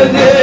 Aleluia.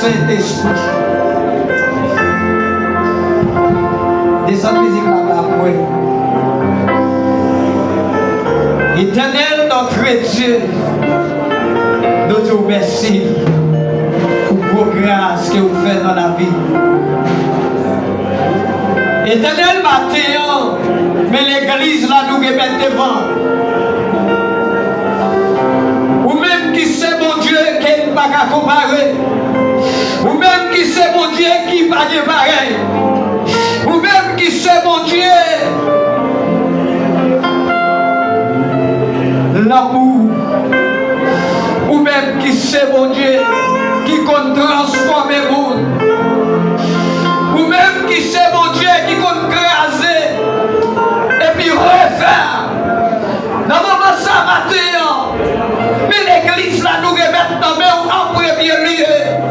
Saint-Esprit. Descends musique là-bas pour moi. Éternel notre Dieu, nous te remercions pour vos grâces que vous faites dans la vie. Éternel matin, mais l'église là nous remet devant. Ou même qui sait mon Dieu qui n'est pas qu'à comparer. Ou même qui sait mon Dieu qui n'est pas pareil. Ou même qui sait mon Dieu l'amour. Ou même qui sait mon Dieu qui compte transformer le monde. Ou même qui sait mon Dieu qui compte craser et puis refaire. Dans le moment ça matin, mais l'église là nous remet dans en premier lieu.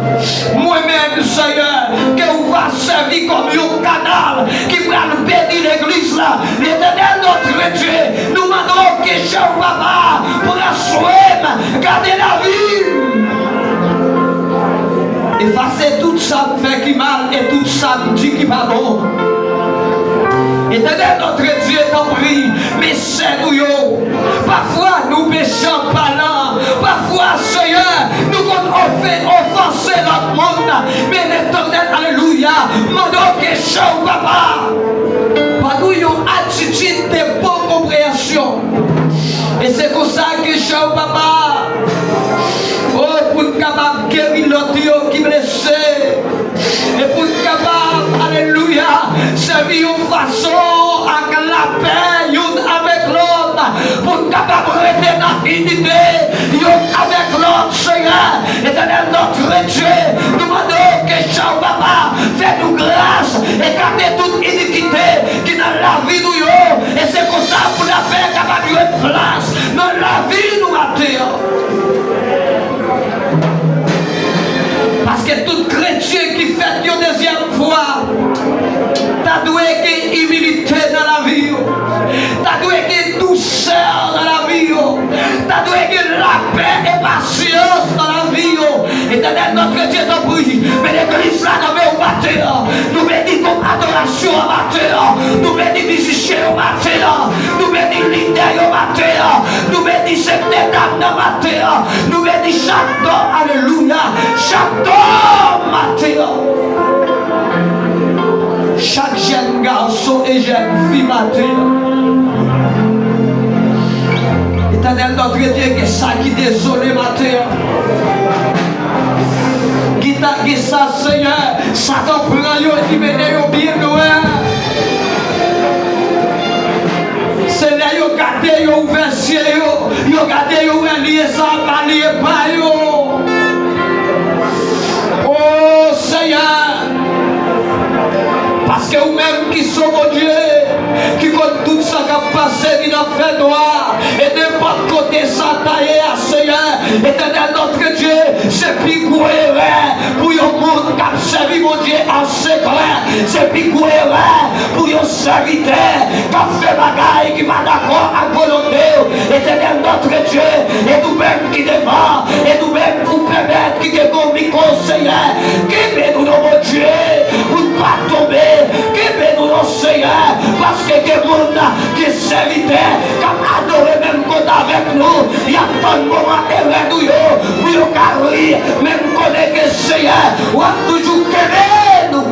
Moi-même, Seigneur, que vous va servir comme un canal qui va nous bénir l'église là. L'éternel notre Dieu, nous demandons que Jéhovah pour assurer, garder la vie. Effacer tout ça fait qui mal et tout ça dit qui va bon. Éternel notre Dieu t'en prie, mais c'est nous. Parfois, nous péchons par là. Parfois, Seigneur, nous avons fait offenser notre monde. Mais l'Éternel, alléluia, mandons question, papa. Par nous, une attitude de bonne compréhension. Et c'est pour ça que je papa, oh, pour être capable de guérir l'autre qui est blessé. Et pour être capable, alléluia, servir une façon avec la paix, une avec l'autre. Pour être capable de rester dans l'unité, une avec l'autre, Seigneur. Éternel, notre Dieu, nous demandons que Jean papa, fais-nous grâce, écartez toute iniquité qui est dans la vie de nous. Et c'est comme ça pour la paix capable de place dans la vie nous matin. Parce que tout chrétien qui fait une deuxième fois, t'as doué qu'il y ait humilité dans la vie, t'as doué qu'il y ait douceur dans la vie, t'as doué qu'il y ait la paix et patience dans la vie. Éternel, notre Dieu t'en prie, mais l'église là dans le matin, nous bénissons adoration au matin, nous bénissons musiciens au matin, nous bénissons leaders au matin, nous bénissons des dames au matin, nous bénissons chaque don, alléluia, chaque don matin. Chaque jeune garçon et jeune fille matin. Éternel, notre Dieu, que ça qui est désolé matin. Qui ça, Seigneur, Satan prend yo et qui mène yo bien loin. C'est là yo gardé yo ouvert ciel yo gardé yo lié ça pas lié pas yo. Oh Seigneur, parce que vous-même qui sont mon Dieu, qui compte tout ça qui a passé, qui a fait droit, et de n'importe côté ça taillé à Seigneur, éternel notre Dieu, c'est plus cohérent pour un monde qui a servi mon Dieu en secret, c'est plus cohérent pour un serviteur qui a fait bagaille, qui va d'accord à volonté, éternel notre Dieu, et nous-mêmes qui devons, et nous-mêmes pour permettre qui devons nous conseiller, qui veut nous mon Dieu, pour ne pas tomber, qui veut nous Seigneur, parce que les monde qui est serviteur, qui a adoré même quand avec nous, il y a pas de moment avec nous, pour nous rire, même connaître que Seigneur, on a toujours qu'aimer nous.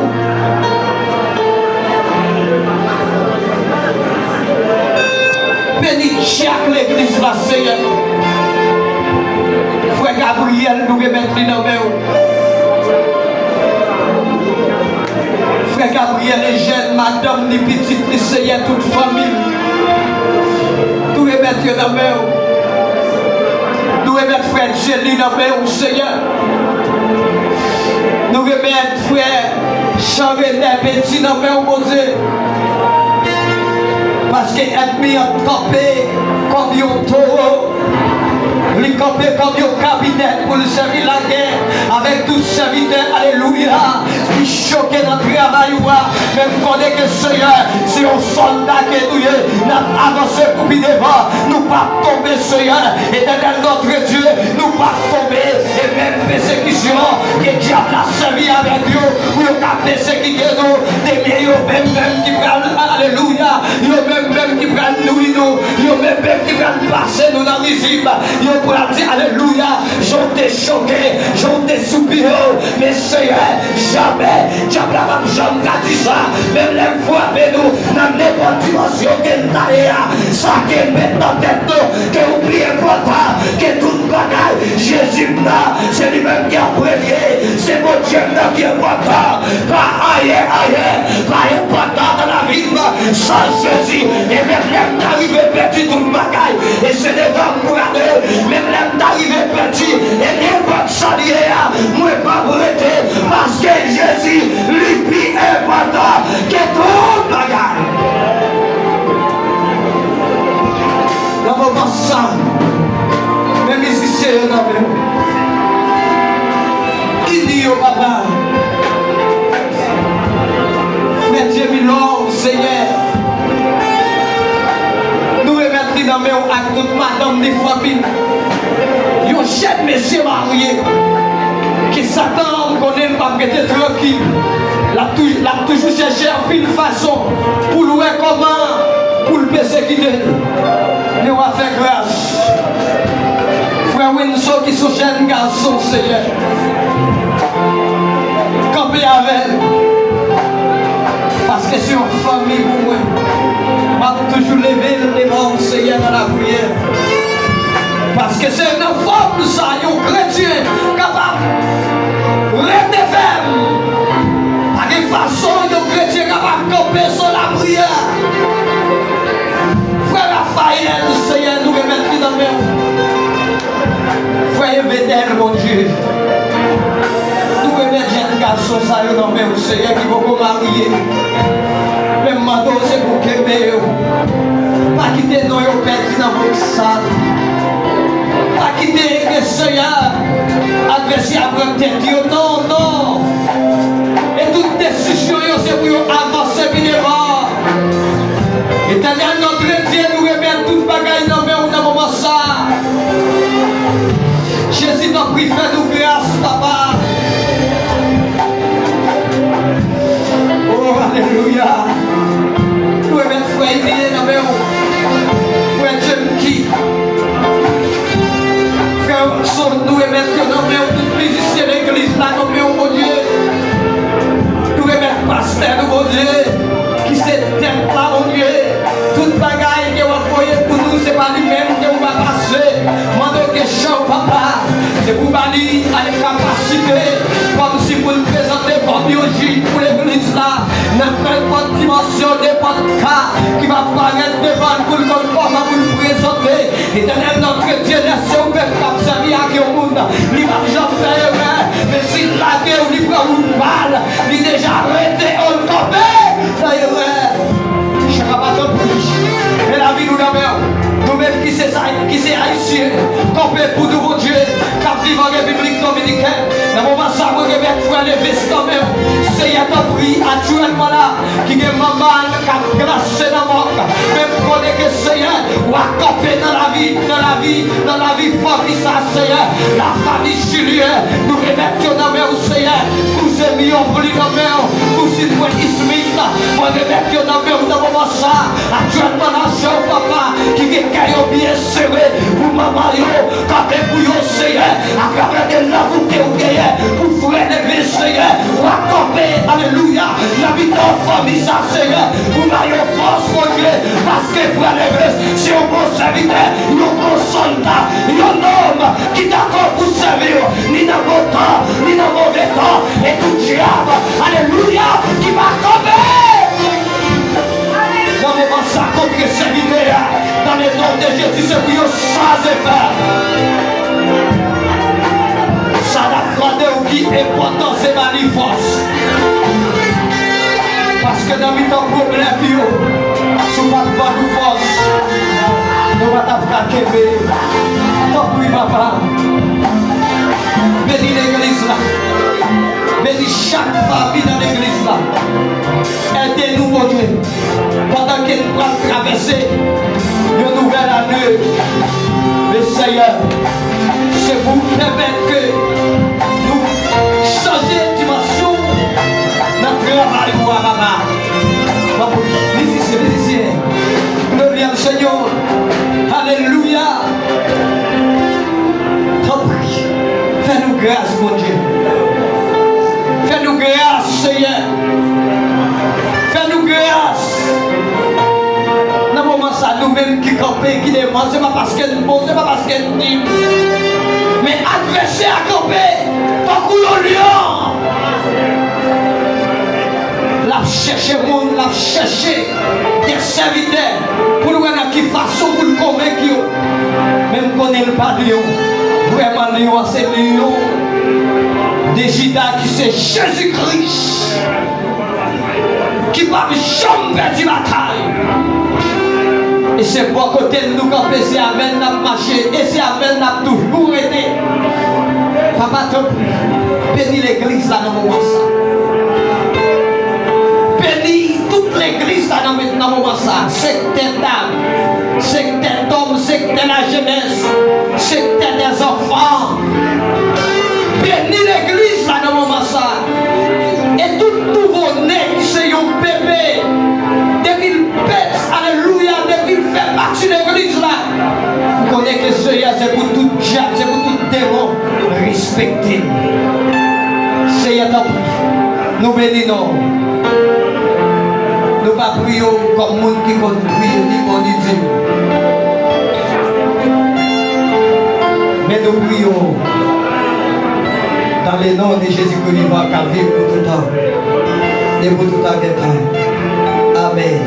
Bénis chaque l'église là, Seigneur. Frère Gabriel, nous remettons dans le Frère Gabriel, les jeunes, madame, les petites, les seigneurs, toute famille. Nous remettons dans le main. Nous remettons frère Jélie dans le main, Seigneur. Nous remettons frère Jean-René Petit dans le main, mon Dieu. Parce qu'il est mis en campé comme un taureau. Il campé comme un capitaine pour le servir la guerre avec tous les serviteurs, alléluia. Il choqué dans le travail, même qu'on est que Seigneur, c'est un soldat qui est doué, nous avancé pour devant, nous pas tomber, Seigneur, éternel notre Dieu, nous pas tomber, et même persécution, que diable a servi avec nous, pour nous persécuter nous, des meilleurs, même qui prennent, alléluia, même qui prennent nous, même qui prennent passer nous dans les îles, pour dire alléluia, j'en t'ai choqué, j'en t'ai soupiré, mais Seigneur, jamais, diable n'a jamais dit ça, même les fois avec nous, dans n'importe dimension qu'elle n'a ça qui met dans tête nous, que oublie important, que toute bagaille, Jésus là, c'est lui-même qui a premier, c'est mon Dieu là qui est important, pas ailleurs, pas important dans la vie, sans Jésus, et même l'homme d'arriver perdu toute bagaille, et c'est des hommes pour aller, même l'homme d'arriver perdu, et n'importe ça lié à moi pas pour aider, parce que Jésus, lui, plus important que tout bagaille. Dans vos ensemble, mes musiciens, il dit au papa, mais Dieu, Milon, Seigneur, nous remettons dans mes actes toute madame des familles. Ils ont jeune monsieur marié qui s'attend qu'on ait pas prêté tranquille. L'a toujours cherché en une façon pour louer comment, pour le persécuter. Mais on va faire grâce. son jeune garçon, Seigneur. Camper avec. Parce que c'est une famille pour moi. Je vais toujours lever les mains, Seigneur, dans la prière. Parce que c'est une femme, ça, un chrétien, capable de rester ferme. Par quelle façon, un chrétien capable de camper sur la prière. Frère Raphaël, Seigneur, nous remettons dans mes mains. Frère Vétel, mon Dieu. Nous remettons jeune garçon, ça, dans mes mains, Seigneur, qui vont marier. Même maintenant, c'est pour que pas quitter nos pères dans votre salle. Pas quitter que Seigneur, adversaire après tête. Non, non. Et toute décision, c'est pour avancer bien devant. Éternel, notre Dieu, nous remet toute bagaille dans le moment ça. Jésus, nous prie, fais-nous grâce, papa. Oh, alléluia. Nous remettons frère Élie dans le moment. Frère Jemki. Frère Son, nous remettons dans le moment toute musicien de l'église là, dans le moment, mon Dieu. Nous remettons pasteur, mon Dieu, qui s'est tête là, mon Dieu. Toute bagaille qui est envoyée pour nous, c'est pas lui-même qui va passer. Mandez question, papa. C'est pour bannir à la capacité, comme si vous le présentez comme biologie pour l'église là. N'importe quelle dimension, n'importe cas qui va paraître devant pour le conforme, pour le présenter. Éternel, notre Dieu, laissez au peuple qui a servi à au monde. Il va jamais faire, mais s'il l'a guerre, il prend une balle, il est déjà arrêté, on le compte. Je ne vais pas te prier. Mais la vie nous demeure. Nous-mêmes qui c'est haïtien, campé pour nous, mon Dieu, qui vivent en République dominicaine. Dans le moment où nous remettons frère les vestes quand même. Seigneur, t'as pris actuellement là, qui est maman, qui a glacé dans le monde. Même qu'on est que Seigneur, ou à camper dans la vie, famille, ça, Seigneur. La famille Julien, nous remettons dans le Seigneur. Nous aimions pour lui dans le nous citoyens Smith, nous remettons dans le moment ça. Actuellement là, papa, qui est bien serré pour maman, quand tu es pour yo, Seigneur, à travers de la vous pour frère de Seigneur, ou à camper, alléluia, l'habitant famille, ça, Seigneur, pour maillot force, mon Dieu, parce que frère de c'est un bon serviteur, un bon soldat, un homme qui d'accord pour servir, ni dans bon temps, ni dans mauvais temps, et tout diable, alléluia, qui va camper. Dans le moment ça contre les serviteurs, dans le nom de Jésus, c'est pour sans effet. Ça n'a pas de qui est important, c'est ma force. Parce que dans le problème, si on ne va pas de force, nous ne va pas t'appeler. Tant pis, papa. Bénis l'église là. Bénis chaque famille dans l'église là. Aidez-nous, mon Dieu. Pendant qu'elle va traverser une nouvelle année, le Seigneur, c'est pour permettre que nous changions de dimension notre travail pour maman. Musicien, gloire au Seigneur. Alléluia. T'en prie, fais-nous grâce, mon Dieu. Fais-nous grâce, Seigneur. Fais-nous grâce. Dans le moment ça, nous-mêmes qui campons, qui demandons, ce n'est pas parce qu'elle nous pose, ce n'est pas parce qu'elle nous dit. Mais adversaire à camper, tant qu'on lion. La chercher monde, la chercher des serviteurs pour nous voir de quelle façon pour nous convaincre. Même qu'on n'est pas lion, vraiment lion, c'est lion. Des Judas qui c'est Jésus-Christ qui va jamais perdre la bataille. Et c'est pour côté de nous camper, c'est Amen n'a marché et c'est Amen n'a toujours été. Papa, te prie, bénis l'église là dans le moment ça. Bénis toute l'église là dans le moment ça. Secteur d'âme, secteur d'homme, secteur de la jeunesse, secteur des enfants. Bénis l'église là dans le moment ça. Et tout nouveau-né qui c'est un bébé, depuis le pète, alléluia, depuis le fait partie de l'église là. Vous connaissez que Seigneur, c'est pour tout diable, c'est pour tout démon. respecter. Seigneur, t'en prie. Nous bénissons. Nous ne pas prions comme monde qui compte prier ni bon ni Dieu. Mais nous prions dans le nom de Jésus-Christ vivant, car vivre pour tout le temps et pour tout temps. Amen.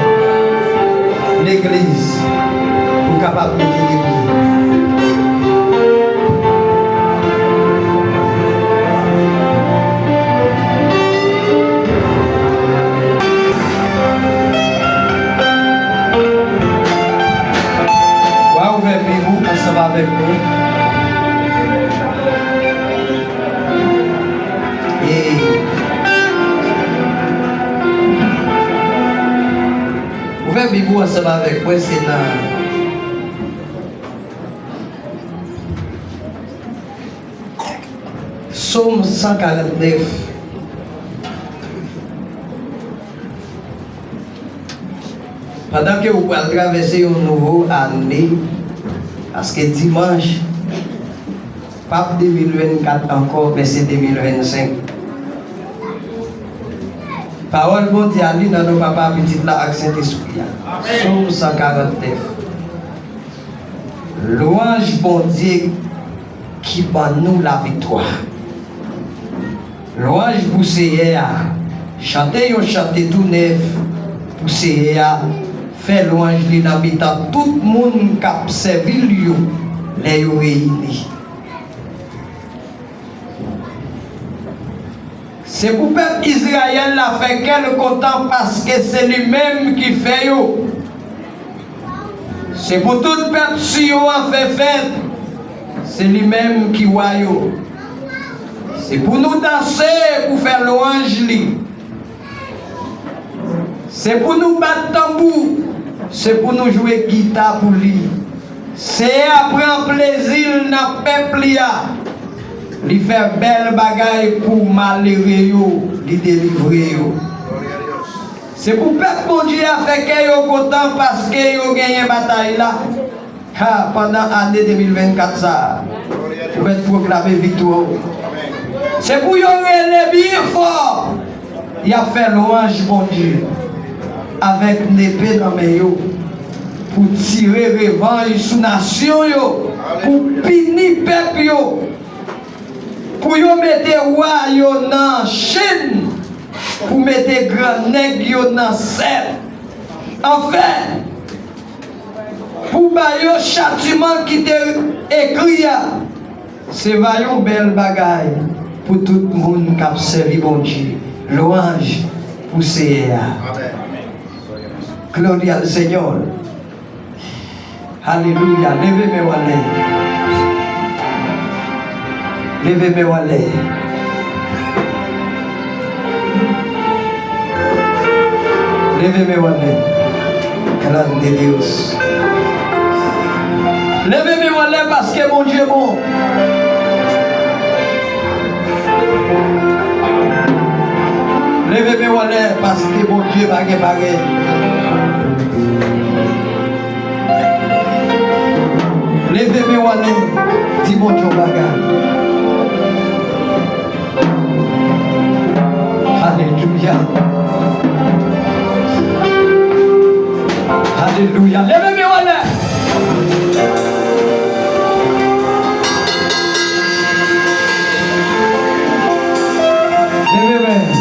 L'église, vous capable de délivrer. Avec nous. Et ouvrez Bible ensemble avec moi, c'est dans Psaume 149. Pendant que vous allez traverser une nouvelle année, parce que dimanche, pas 2024 encore, mais c'est 2025. Parole bon Dieu ali dans nos papas petits là avec Saint-Esprit. Psaume 149. Louange bon Dieu qui bat nous la victoire. Louange pour Seigneur. Chantez yon chantez tout neuf pour Seigneur. Fait louange li dans l'habitat tout le monde qui a servi lui les réunis. C'est pour le peuple Israël la fait qu'elle content parce que c'est lui-même qui fait yo. C'est pour tout le peuple si yo a fait fête, c'est lui-même qui voit yo. C'est pour nous danser, pour faire louange li. C'est pour nous battre tambour. C'est pour nous jouer guitare pour lui. C'est après un plaisir dans le peuple. Il fait belle bagaille pour malheureux, il délivrer. C'est pour le peuple bon Dieu a fait qu'il est content parce qu'il a gagné une bataille là. Pendant l'année 2024, ça, pour être proclamé victoire. C'est pour qu'il est bien fort. Il a fait louange bon Dieu. Avec une épée dans mes yeux pour tirer revanche sur la nation, pour punir le peuple, pour mettre roi dans la chaîne, pour mettre grand nègre dans la selle. Enfin, pour le châtiment qui est écrit, c'est une belle bagaille pour tout le monde qui a servi bon Dieu. Louange pour Seigneur. Gloria al Seigneur. Alléluia. Levez mes walets. Levez mes walets. Levez mes walets. Grande de Dios. Levez mes walets parce que mon Dieu est bon. Levez mes walets parce que mon Dieu va pareil. Levez mes walets, dis mon Dieu bagarre. Alléluia. Alléluia. Levez mes walets. Levez-moi.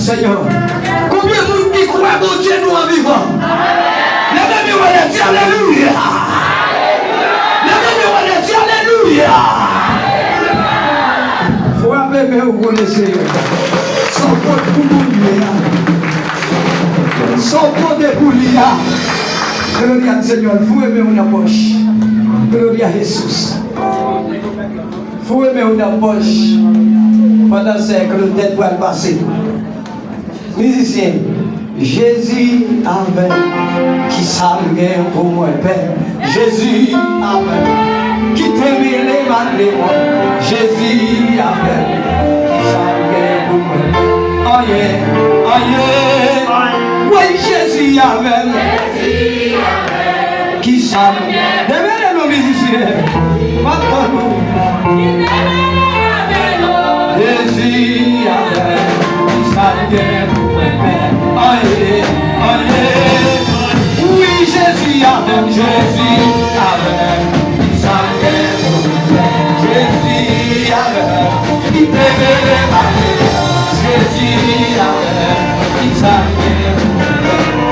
Seigneur. Combien de monde qui croit mon Dieu nous en vivant? Levez-moi le Dieu, alléluia. Levez-moi le Dieu, alléluia. Faut appeler vous connaissez. Sans porte pour boulier. Sans porte pour boulier. Gloria al Seigneur. Vous aimez une poche. Gloria a Jesus. Vous aimez une poche. Pendant ce que le tête va passer. Musicien, Jésus avait qui s'alguait pour moi, Père. Jésus avait qui t'aimait les malheureux. Jésus avait qui s'alguait pour moi. Oh yeah, oh yeah. Oui, Jésus avait qui s'alguait. Demandez nos musiciens. Maintenant, Jésus avait qui s'alguait pour moi. Aïe, aïe, oui, Jésus avec, Jésus avec, Jésus avec, il t'aimait les malheureux, Jésus avec, il s'avait,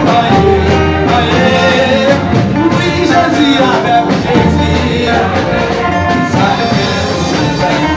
aïe, aïe, oui, Jésus avec, il s'avait,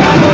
Thank you.